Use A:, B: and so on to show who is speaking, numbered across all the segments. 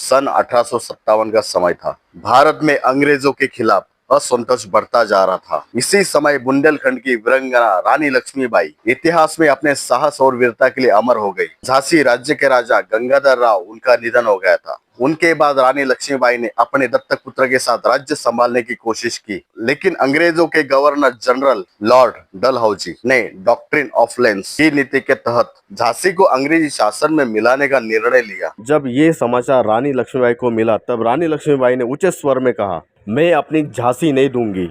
A: सन 1857 का समय था। भारत में अंग्रेजों के खिलाफ असंतोष बढ़ता जा रहा था। इसी समय बुंदेलखंड की वीरांगना रानी लक्ष्मीबाई इतिहास में अपने साहस और वीरता के लिए अमर हो गई। झांसी राज्य के राजा गंगाधर राव उनका निधन हो गया था। उनके बाद रानी लक्ष्मीबाई ने अपने दत्तक पुत्र के साथ राज्य संभालने की कोशिश की, लेकिन अंग्रेजों के गवर्नर जनरल लॉर्ड डलहौजी ने डॉक्ट्रिन ऑफ लेंस की नीति के तहत झांसी को अंग्रेजी शासन में मिलाने का निर्णय लिया।
B: जब ये समाचार रानी लक्ष्मीबाई को मिला तब रानी लक्ष्मीबाई ने ऊंचे स्वर में कहा, मैं अपनी झांसी नहीं दूंगी।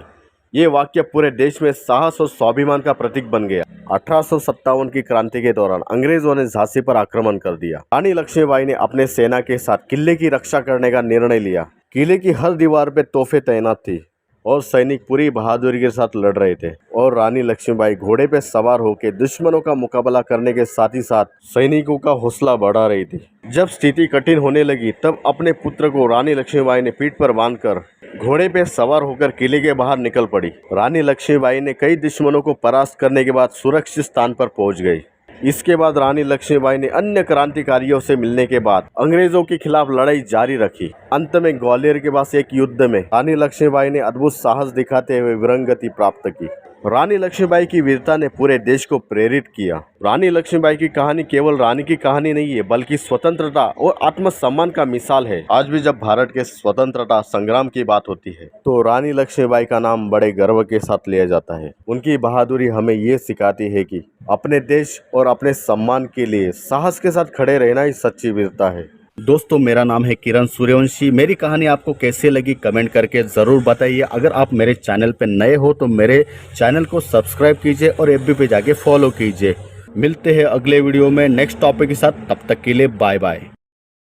B: ये वाक्य पूरे देश में साहस और स्वाभिमान का प्रतीक बन गया। 1857 की क्रांति के दौरान अंग्रेजों ने झांसी पर आक्रमण कर दिया। रानी लक्ष्मीबाई ने अपने सेना के साथ किले की रक्षा करने का निर्णय लिया। किले की हर दीवार पे तोहफे तैनात थी और सैनिक पूरी बहादुरी के साथ लड़ रहे थे। और रानी लक्ष्मीबाई घोड़े पे सवार होकर दुश्मनों का मुकाबला करने के साथ ही साथ सैनिकों का हौसला बढ़ा रही थी। जब स्थिति कठिन होने लगी तब अपने पुत्र को रानी लक्ष्मीबाई ने पीठ पर बांधकर घोड़े पे सवार होकर किले के बाहर निकल पड़ी। रानी लक्ष्मीबाई ने कई दुश्मनों को परास्त करने के बाद सुरक्षित स्थान पर पहुंच गई। इसके बाद रानी लक्ष्मीबाई ने अन्य क्रांतिकारियों से मिलने के बाद अंग्रेजों के खिलाफ लड़ाई जारी रखी। अंत में ग्वालियर के पास एक युद्ध में रानी लक्ष्मीबाई ने अद्भुत साहस दिखाते हुए वीरगति प्राप्त की। रानी लक्ष्मीबाई की वीरता ने पूरे देश को प्रेरित किया। रानी लक्ष्मीबाई की कहानी केवल रानी की कहानी नहीं है, बल्कि स्वतंत्रता और आत्मसम्मान का मिसाल है। आज भी जब भारत के स्वतंत्रता संग्राम की बात होती है तो रानी लक्ष्मीबाई का नाम बड़े गर्व के साथ लिया जाता है। उनकी बहादुरी हमें ये सिखाती है कि अपने देश और अपने सम्मान के लिए साहस के साथ खड़े रहना ही सच्ची वीरता है।
C: दोस्तों, मेरा नाम है किरण सूर्यवंशी। मेरी कहानी आपको कैसे लगी कमेंट करके ज़रूर बताइए। अगर आप मेरे चैनल पर नए हो तो मेरे चैनल को सब्सक्राइब कीजिए और एफबी पे जाके फॉलो कीजिए। मिलते हैं अगले वीडियो में नेक्स्ट टॉपिक के साथ। तब तक के लिए बाय बाय।